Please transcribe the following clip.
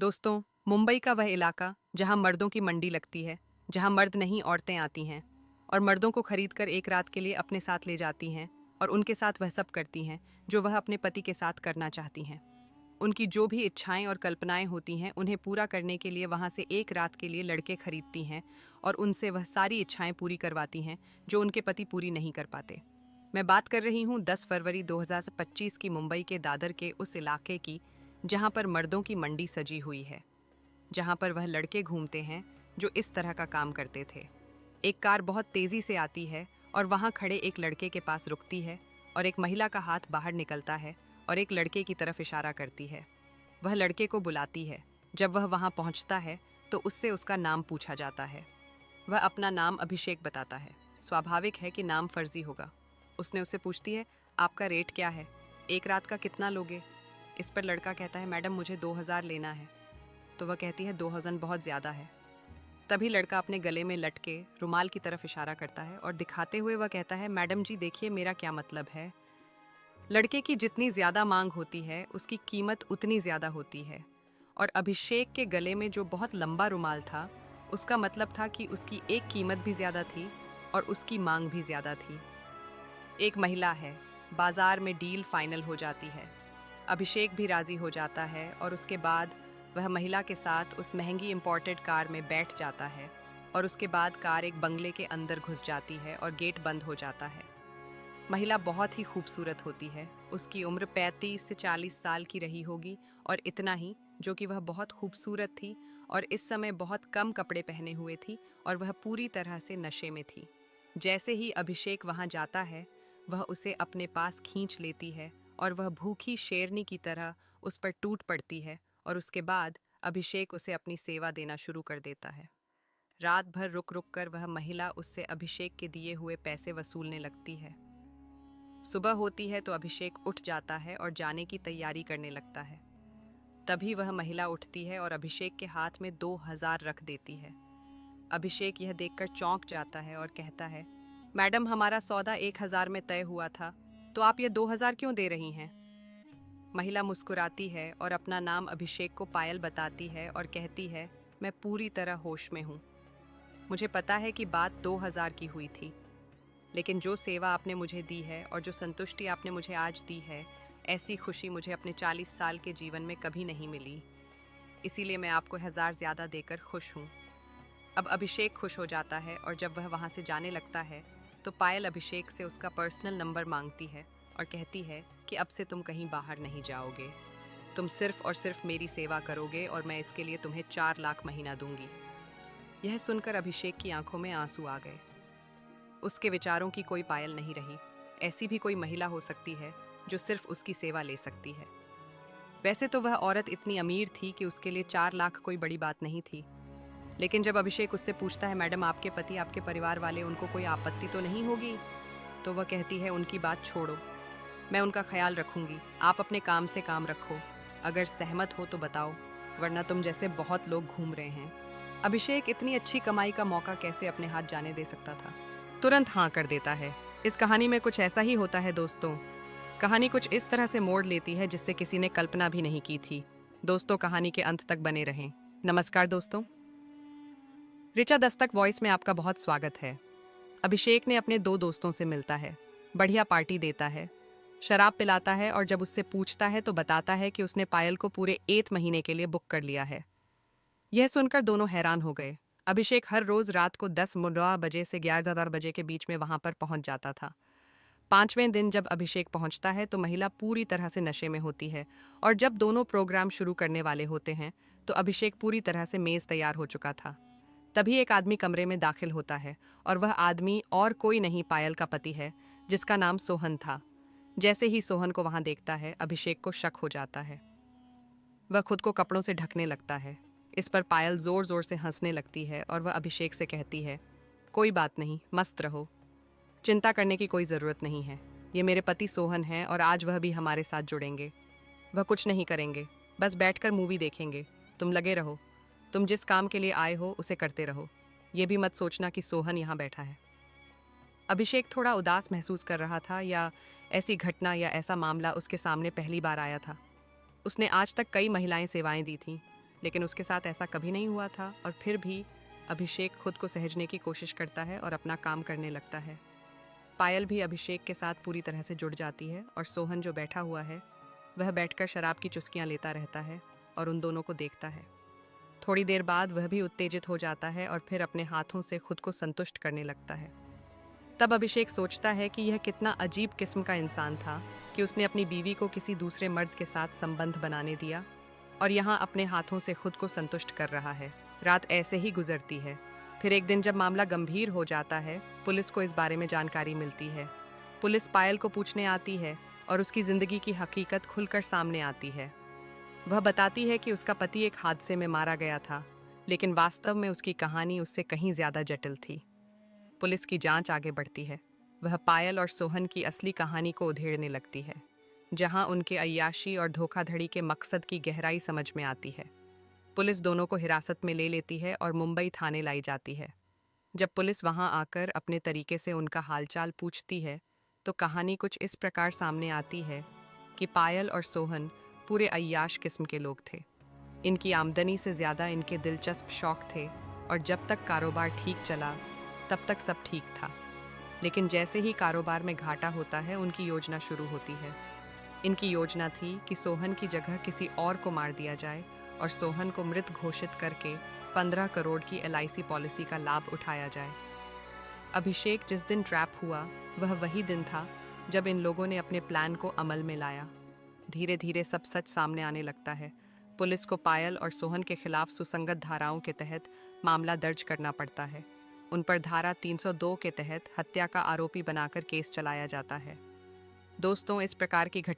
दोस्तों, मुंबई का वह इलाका जहां मर्दों की मंडी लगती है, जहां मर्द नहीं औरतें आती हैं और मर्दों को खरीद कर एक रात के लिए अपने साथ ले जाती हैं और उनके साथ वह सब करती हैं जो वह अपने पति के साथ करना चाहती हैं। उनकी जो भी इच्छाएं और कल्पनाएं होती हैं उन्हें पूरा करने के लिए वहां से एक रात के लिए लड़के खरीदती हैं और उनसे वह सारी इच्छाएं पूरी करवाती हैं जो उनके पति पूरी नहीं कर पाते। मैं बात कर रही हूँ 10 फरवरी 2025 की मुंबई के दादर के उस इलाके की जहाँ पर मर्दों की मंडी सजी हुई है, जहाँ पर वह लड़के घूमते हैं जो इस तरह का काम करते थे। एक कार बहुत तेज़ी से आती है और वहाँ खड़े एक लड़के के पास रुकती है और एक महिला का हाथ बाहर निकलता है और एक लड़के की तरफ इशारा करती है। वह लड़के को बुलाती है। जब वह वहाँ पहुँचता है तो उससे उसका नाम पूछा जाता है। वह अपना नाम अभिषेक बताता है। स्वाभाविक है कि नाम फर्जी होगा। उसने उससे पूछती है, आपका रेट क्या है, एक रात का कितना लोगे? इस पर लड़का कहता है, मैडम मुझे 2000 लेना है। तो वह कहती है 2000 बहुत ज़्यादा है। तभी लड़का अपने गले में लटके रुमाल की तरफ इशारा करता है और दिखाते हुए वह कहता है, मैडम जी देखिए मेरा क्या मतलब है। लड़के की जितनी ज़्यादा मांग होती है उसकी कीमत उतनी ज़्यादा होती है और अभिषेक के गले में जो बहुत लंबा रुमाल था उसका मतलब था कि उसकी एक कीमत भी ज़्यादा थी और उसकी मांग भी ज़्यादा थी। एक महिला है, बाजार में डील फाइनल हो जाती है। अभिषेक भी राज़ी हो जाता है और उसके बाद वह महिला के साथ उस महंगी इंपोर्टेड कार में बैठ जाता है और उसके बाद कार एक बंगले के अंदर घुस जाती है और गेट बंद हो जाता है। महिला बहुत ही खूबसूरत होती है। उसकी उम्र 35 से 40 साल की रही होगी और इतना ही जो कि वह बहुत खूबसूरत थी और इस समय बहुत कम कपड़े पहने हुए थी और वह पूरी तरह से नशे में थी। जैसे ही अभिषेक वहां जाता है वह उसे अपने पास खींच लेती है और वह भूखी शेरनी की तरह उस पर टूट पड़ती है और उसके बाद अभिषेक उसे अपनी सेवा देना शुरू कर देता है। रात भर रुक रुक कर वह महिला उससे अभिषेक के दिए हुए पैसे वसूलने लगती है। सुबह होती है तो अभिषेक उठ जाता है और जाने की तैयारी करने लगता है। तभी वह महिला उठती है और अभिषेक के हाथ में 2000 रख देती है। अभिषेक यह देखकर चौंक जाता है और कहता है, मैडम हमारा सौदा 1000 में तय हुआ था, तो आप ये 2000 क्यों दे रही हैं? महिला मुस्कुराती है और अपना नाम अभिषेक को पायल बताती है और कहती है, मैं पूरी तरह होश में हूँ। मुझे पता है कि बात 2000 की हुई थी, लेकिन जो सेवा आपने मुझे दी है और जो संतुष्टि आपने मुझे आज दी है, ऐसी खुशी मुझे अपने 40 साल के जीवन में कभी नहीं मिली। इसीलिए मैं आपको 1000 ज़्यादा देकर खुश हूँ। अब अभिषेक खुश हो जाता है और जब वह वहाँ से जाने लगता है तो पायल अभिषेक से उसका पर्सनल नंबर मांगती है और कहती है कि अब से तुम कहीं बाहर नहीं जाओगे, तुम सिर्फ और सिर्फ मेरी सेवा करोगे और मैं इसके लिए तुम्हें 4 लाख महीना दूंगी। यह सुनकर अभिषेक की आंखों में आंसू आ गए। उसके विचारों की कोई पायल नहीं रही। ऐसी भी कोई महिला हो सकती है जो सिर्फ उसकी सेवा ले सकती है। वैसे तो वह औरत इतनी अमीर थी कि उसके लिए 4 लाख कोई बड़ी बात नहीं थी, लेकिन जब अभिषेक उससे पूछता है, मैडम आपके पति आपके परिवार वाले उनको कोई आपत्ति तो नहीं होगी? तो वह कहती है, उनकी बात छोड़ो, मैं उनका ख्याल रखूंगी, आप अपने काम से काम रखो, अगर सहमत हो तो बताओ, वरना तुम जैसे बहुत लोग घूम रहे हैं। अभिषेक इतनी अच्छी कमाई का मौका कैसे अपने हाथ जाने दे सकता था? तुरंत हाँ कर देता है। इस कहानी में कुछ ऐसा ही होता है दोस्तों। कहानी कुछ इस तरह से मोड़ लेती है जिससे किसी ने कल्पना भी नहीं की थी। दोस्तों कहानी के अंत तक बने रहें। नमस्कार दोस्तों, ऋचा दस्तक वॉइस में आपका बहुत स्वागत है। अभिषेक ने अपने 2 दोस्तों से मिलता है, बढ़िया पार्टी देता है, शराब पिलाता है और जब उससे पूछता है तो बताता है कि उसने पायल को पूरे 8 महीने के लिए बुक कर लिया है। यह सुनकर दोनों हैरान हो गए। अभिषेक हर रोज रात को 10 बजे से 11 बजे के बीच में वहां पर पहुंच जाता था। 5वें दिन जब अभिषेक पहुंचता है तो महिला पूरी तरह से नशे में होती है और जब दोनों प्रोग्राम शुरू करने वाले होते हैं तो अभिषेक पूरी तरह से मेज तैयार हो चुका था। तभी एक आदमी कमरे में दाखिल होता है और वह आदमी और कोई नहीं पायल का पति है, जिसका नाम सोहन था। जैसे ही सोहन को वहां देखता है अभिषेक को शक हो जाता है। वह खुद को कपड़ों से ढकने लगता है। इस पर पायल जोर जोर से हंसने लगती है और वह अभिषेक से कहती है, कोई बात नहीं, मस्त रहो, चिंता करने की कोई ज़रूरत नहीं है। ये मेरे पति सोहन हैं और आज वह भी हमारे साथ जुड़ेंगे। वह कुछ नहीं करेंगे, बस बैठकर मूवी देखेंगे। तुम लगे रहो, तुम जिस काम के लिए आए हो उसे करते रहो। ये भी मत सोचना कि सोहन यहाँ बैठा है। अभिषेक थोड़ा उदास महसूस कर रहा था, या ऐसी घटना या ऐसा मामला उसके सामने पहली बार आया था। उसने आज तक कई महिलाएं सेवाएं दी थीं, लेकिन उसके साथ ऐसा कभी नहीं हुआ था और फिर भी अभिषेक खुद को सहेजने की कोशिश करता है और अपना काम करने लगता है। पायल भी अभिषेक के साथ पूरी तरह से जुड़ जाती है और सोहन जो बैठा हुआ है वह बैठकर शराब की चुस्कियां लेता रहता है और उन दोनों को देखता है। थोड़ी देर बाद वह भी उत्तेजित हो जाता है और फिर अपने हाथों से खुद को संतुष्ट करने लगता है। तब अभिषेक सोचता है कि यह कितना अजीब किस्म का इंसान था कि उसने अपनी बीवी को किसी दूसरे मर्द के साथ संबंध बनाने दिया और यहाँ अपने हाथों से खुद को संतुष्ट कर रहा है। रात ऐसे ही गुजरती है। फिर एक दिन जब मामला गंभीर हो जाता है, पुलिस को इस बारे में जानकारी मिलती है। पुलिस पायल को पूछने आती है और उसकी जिंदगी की हकीकत खुलकर सामने आती है। वह बताती है कि उसका पति एक हादसे में मारा गया था, लेकिन वास्तव में उसकी कहानी उससे कहीं ज्यादा जटिल थी। पुलिस की जांच आगे बढ़ती है। वह पायल और सोहन की असली कहानी को उधेड़ने लगती है, जहां उनके अय्याशी और धोखाधड़ी के मकसद की गहराई समझ में आती है। पुलिस दोनों को हिरासत में ले लेती है और मुंबई थाने लाई जाती है। जब पुलिस वहां आकर अपने तरीके से उनका हालचाल पूछती है, तो कहानी कुछ इस प्रकार सामने आती है कि पायल और सोहन पूरे अय्याश किस्म के लोग थे। इनकी आमदनी से ज़्यादा इनके दिलचस्प शौक थे और जब तक कारोबार ठीक चला तब तक सब ठीक था। लेकिन जैसे ही कारोबार में घाटा होता है, उनकी योजना शुरू होती है। इनकी योजना थी कि सोहन की जगह किसी और को मार दिया जाए और सोहन को मृत घोषित करके 15 करोड़ की LIC पॉलिसी का लाभ उठाया जाए। अभिषेक जिस दिन ट्रैप हुआ वह वही दिन था जब इन लोगों ने अपने प्लान को अमल में लाया। धीरे धीरे सब सच सामने आने लगता है। पुलिस को पायल और सोहन के खिलाफ सुसंगत धाराओं के तहत मामला दर्ज करना पड़ता है। उन पर धारा 302 के तहत हत्या का आरोपी बनाकर केस चलाया जाता है। दोस्तों, इस प्रकार की घटना